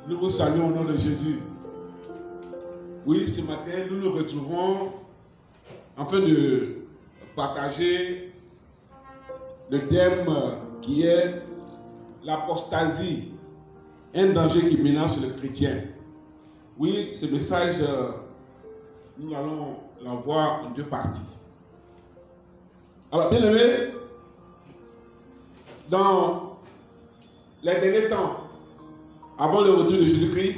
Nous vous saluons au nom de Jésus. Oui, ce matin, nous nous retrouvons afin de partager le thème qui est l'apostasie, un danger qui menace le chrétien. Oui, ce message, nous allons l'envoyer en deux parties. Alors, bien aimé, dans les derniers temps, avant le retour de Jésus-Christ,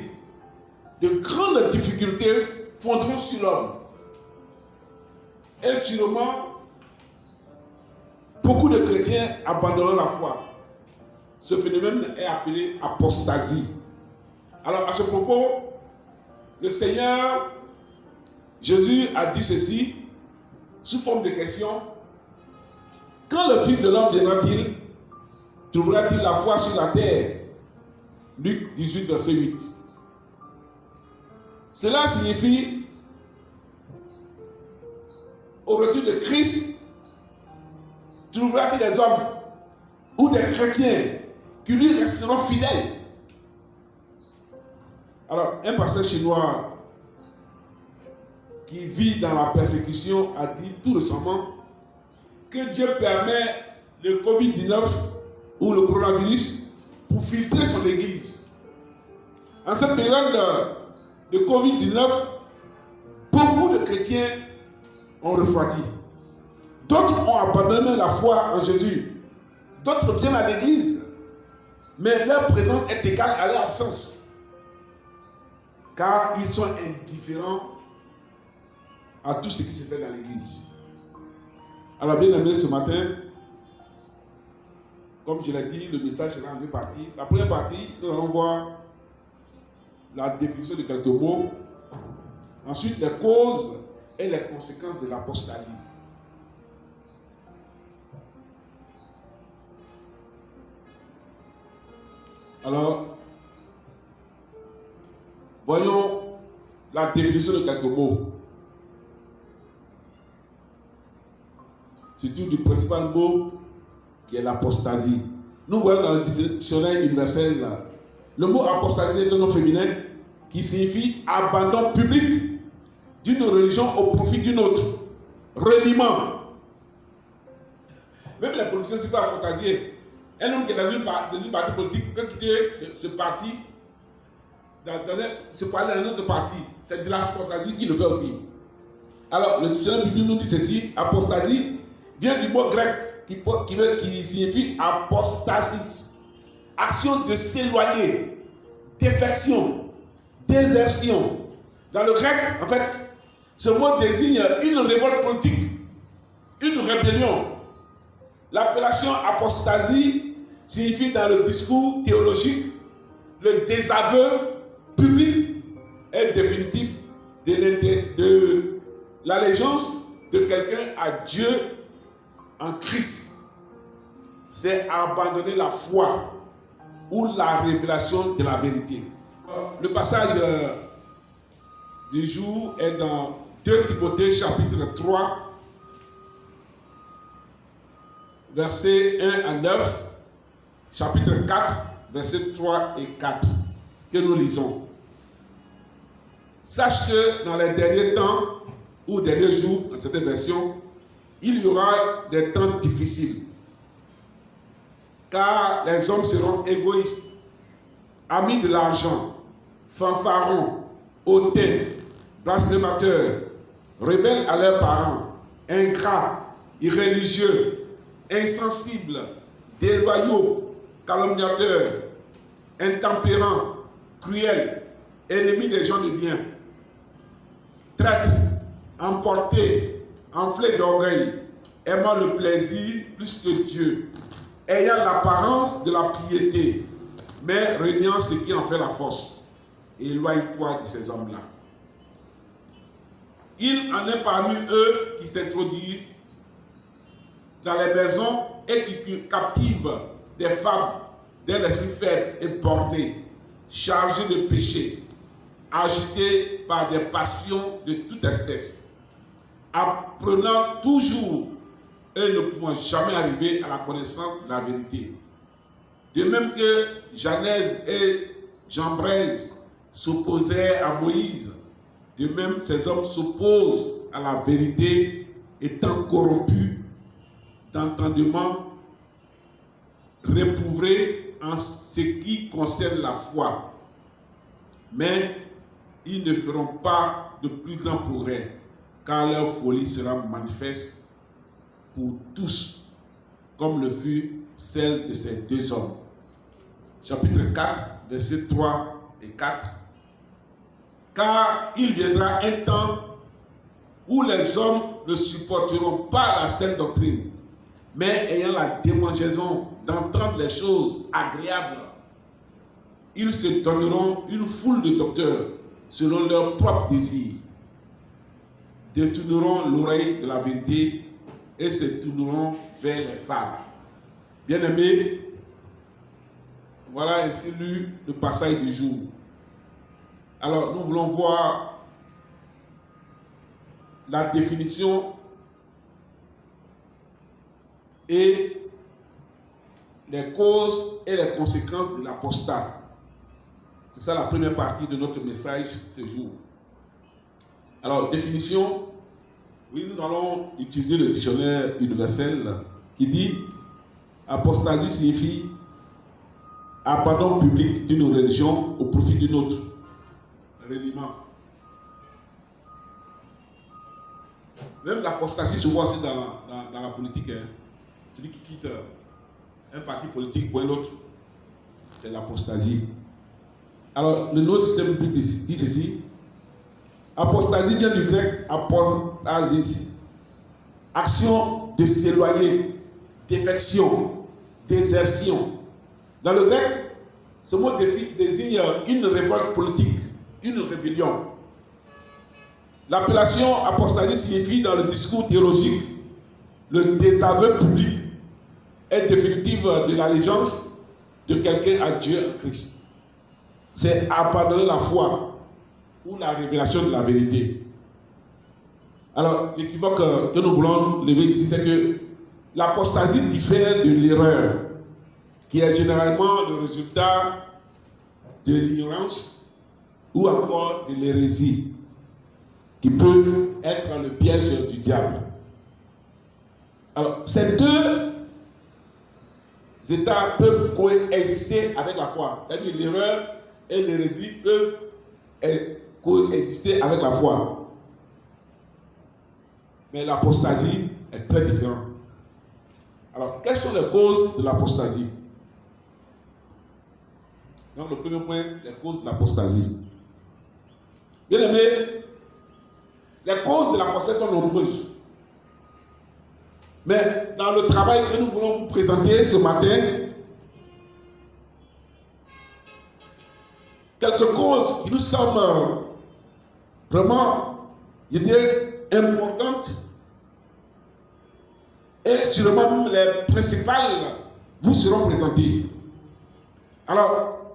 de grandes difficultés fondront sur l'homme. Et sûrement, beaucoup de chrétiens abandonnent la foi. Ce phénomène est appelé apostasie. Alors, à ce propos, le Seigneur Jésus a dit ceci, sous forme de question. Quand le Fils de l'homme viendra-t-il, trouvera-t-il la foi sur la terre? Luc 18, verset 8. Cela signifie, au retour de Christ, trouvera-t-il des hommes ou des chrétiens qui lui resteront fidèles? Alors, un pasteur chinois qui vit dans la persécution a dit tout récemment que Dieu permet le Covid-19 ou le coronavirus pour filtrer son église. En cette période de Covid-19, beaucoup de chrétiens ont refroidi. D'autres ont abandonné la foi en Jésus. D'autres viennent à l'église, mais leur présence est égale à leur absence. Car ils sont indifférents à tout ce qui se fait dans l'église. Alors bien aimé, ce matin, comme je l'ai dit, le message sera en deux parties. La première partie, nous allons voir la définition de quelques mots. Ensuite, les causes et les conséquences de l'apostasie. Alors, voyons la définition de quelques mots. Surtout du principal mot qui est l'apostasie. Nous voyons dans le dictionnaire universel le mot apostasie est un nom féminin qui signifie abandon public d'une religion au profit d'une autre. Reniement. Même les politiciens ne sont pas apostasiés. Un homme qui est dans une partie politique peut quitter ce parti, se parler dans un autre parti. C'est de l'apostasie qui le fait aussi. Alors, le dictionnaire biblique nous dit ceci, apostasie vient du mot grec qui signifie apostasis, action de s'éloigner, défection, désertion. Dans le grec, en fait, ce mot désigne une révolte politique, une rébellion. L'appellation apostasie signifie dans le discours théologique le désaveu public et définitif de l'allégeance de quelqu'un à Dieu en Christ. C'est abandonner la foi ou la révélation de la vérité. Le passage du jour est dans 2 Timothée chapitre 3, versets 1 à 9, chapitre 4, versets 3 et 4, que nous lisons. Sache que dans les derniers temps, ou derniers jours, dans cette version, il y aura des temps difficiles. Car les hommes seront égoïstes, amis de l'argent, fanfarons, hautains, blasphémateurs, rebelles à leurs parents, ingrats, irréligieux, insensibles, déloyaux, calomniateurs, intempérants, cruels, ennemis des gens de bien, traîtres, emportés, enflés d'orgueil, aimant le plaisir plus que Dieu, ayant l'apparence de la piété, mais reniant ce qui en fait la force. Éloigne-toi de ces hommes-là. Il en est parmi eux qui s'introduisent dans les maisons et qui captivent des femmes d'un esprit faible et bordé, chargées de péché, agitées par des passions de toute espèce, apprenant toujours et ne pouvant jamais arriver à la connaissance de la vérité. De même que Janès et Jambres s'opposait à Moïse. De même, ces hommes s'opposent à la vérité, étant corrompus d'entendement, réprouvrés en ce qui concerne la foi. Mais ils ne feront pas de plus grands progrès, car leur folie sera manifeste pour tous, comme le fut celle de ces deux hommes. Chapitre 4, versets 3 et 4. Car il viendra un temps où les hommes ne supporteront pas la saine doctrine, mais ayant la démangeaison d'entendre les choses agréables, ils se donneront une foule de docteurs selon leurs propres désirs, détourneront l'oreille de la vérité et se tourneront vers les fables. Bien-aimés, voilà ici lu le passage du jour. Alors, nous voulons voir la définition et les causes et les conséquences de l'apostat. C'est ça la première partie de notre message ce jour. Alors, définition, oui, nous allons utiliser le dictionnaire universel qui dit apostasie signifie abandon public d'une religion au profit d'une autre. Reniement. Même l'apostasie se voit aussi dans la politique. Hein. Celui qui quitte un parti politique pour un autre, c'est l'apostasie. Alors, le nouveau système biblique dit ceci. Apostasie vient du grec apostasis. Action de s'éloigner, défection, désertion. Dans le grec, ce mot désigne une révolte politique, une rébellion. L'appellation apostasie signifie dans le discours théologique le désaveu public et définitif de l'allégeance de quelqu'un à Dieu en Christ. C'est abandonner la foi ou la révélation de la vérité. Alors, l'équivoque que nous voulons lever ici, c'est que l'apostasie diffère de l'erreur, qui est généralement le résultat de l'ignorance ou encore de l'hérésie, qui peut être le piège du diable. Alors, ces deux états peuvent coexister avec la foi. C'est-à-dire l'erreur et l'hérésie peuvent coexister avec la foi. Mais l'apostasie est très différente. Alors, quelles sont les causes de l'apostasie? Donc, le premier point, les causes de l'apostasie. Bien aimé, les causes de l'apostasie sont nombreuses. Mais dans le travail que nous voulons vous présenter ce matin, quelques causes qui nous semblent vraiment, je dirais, importantes et sûrement les principales vous seront présentées. Alors,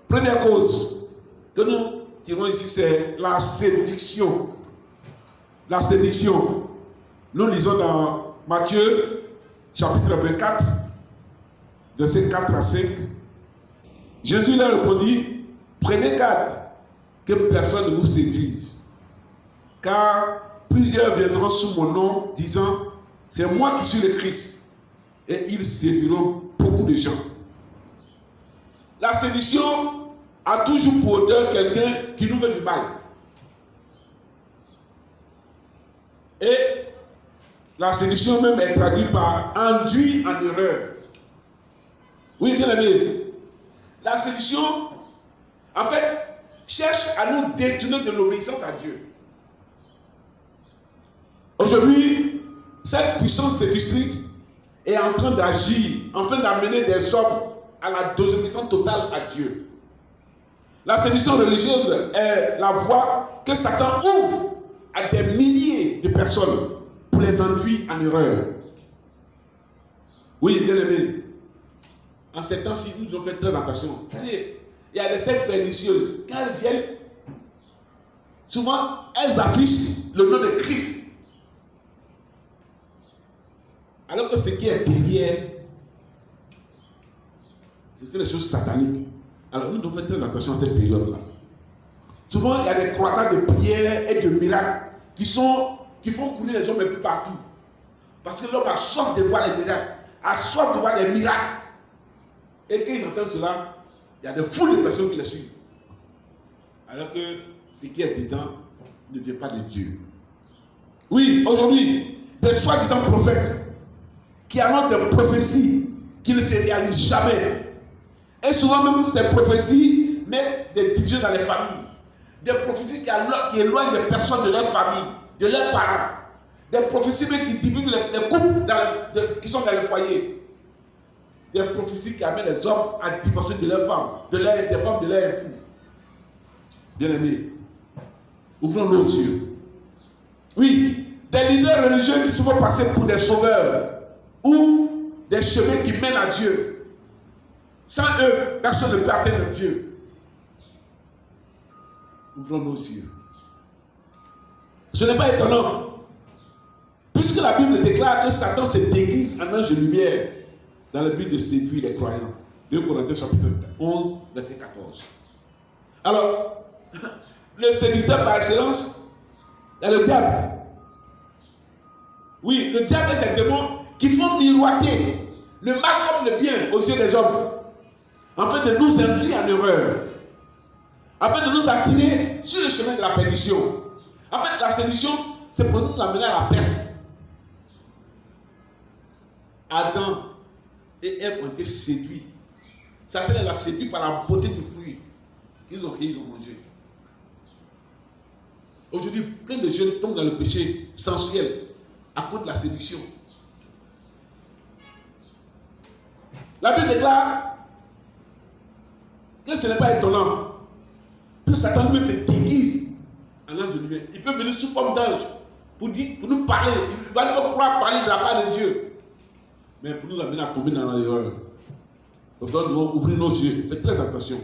première cause que nous tirons ici, c'est la séduction. La séduction. Nous lisons dans Matthieu, chapitre 24, versets 4 à 5. Jésus leur répondit, prenez garde que personne ne vous séduise, car plusieurs viendront sous mon nom, disant, c'est moi qui suis le Christ, et ils séduiront beaucoup de gens. La séduction a toujours pour auteur quelqu'un qui nous veut du mal. Et la séduction même est traduite par induit en erreur. Oui, bien aimé. La séduction, en fait, cherche à nous détourner de l'obéissance à Dieu. Aujourd'hui, cette puissance séductrice est en train d'agir, en train d'amener des hommes à la désobéissance totale à Dieu. La séduction religieuse est la voie que Satan ouvre à des milliers de personnes pour les induire en erreur. Oui, bien aimé. En ces temps-ci, nous devons faire très attention. Il y a des sectes pernicieuses. Quand elles viennent, souvent, elles affichent le nom de Christ. Alors que ce qui est derrière c'est les choses sataniques. Alors nous devons faire très attention à cette période-là. Souvent, il y a des croisades de prières et de miracles qui font courir les hommes un peu partout. Parce que l'homme a soif de voir les miracles, a soif de voir les miracles. Et quand ils entendent cela, il y a des foules de personnes qui les suivent. Alors que ce qui est dedans ne vient pas de Dieu. Oui, aujourd'hui, des soi-disant prophètes qui annoncent des prophéties qui ne se réalisent jamais. Et souvent même ces prophéties mettent des divisions dans les familles. Des prophéties qui éloignent les personnes de leur famille, de leurs parents. Des prophéties même qui divisent les couples qui sont dans les foyers. Des prophéties qui amènent les hommes à divorcer de leurs femmes, des femmes de leurs époux. Bien-aimés, ouvrons nos yeux. Oui, des leaders religieux qui se font passer pour des sauveurs ou des chemins qui mènent à Dieu. Sans eux, personne ne peut atteindre Dieu. Ouvrons nos yeux. Ce n'est pas étonnant, puisque la Bible déclare que Satan se déguise en ange de lumière dans le but de séduire les croyants. 2 Corinthiens chapitre 11, verset 14. Alors, le séducteur par excellence est le diable. Oui, le diable est ces démons qui font miroiter le mal comme le bien aux yeux des hommes, afin de nous induire en erreur, afin de nous attirer sur le chemin de la perdition. En fait, la séduction, c'est pour nous amener à la perte. Adam et Ève ont été séduits. Satan les a séduits par la beauté du fruit qu'ils ont mangé. Aujourd'hui, plein de jeunes tombent dans le péché sensuel à cause de la séduction. La Bible déclare que ce n'est pas étonnant que Satan lui se déguise en ange de lumière. Il peut venir sous forme d'ange pour nous parler. Il va nous faire croire parler de la part de Dieu. Mais pour nous amener à tomber dans l'erreur. C'est pour ça que nous devons ouvrir nos yeux. Faites très attention.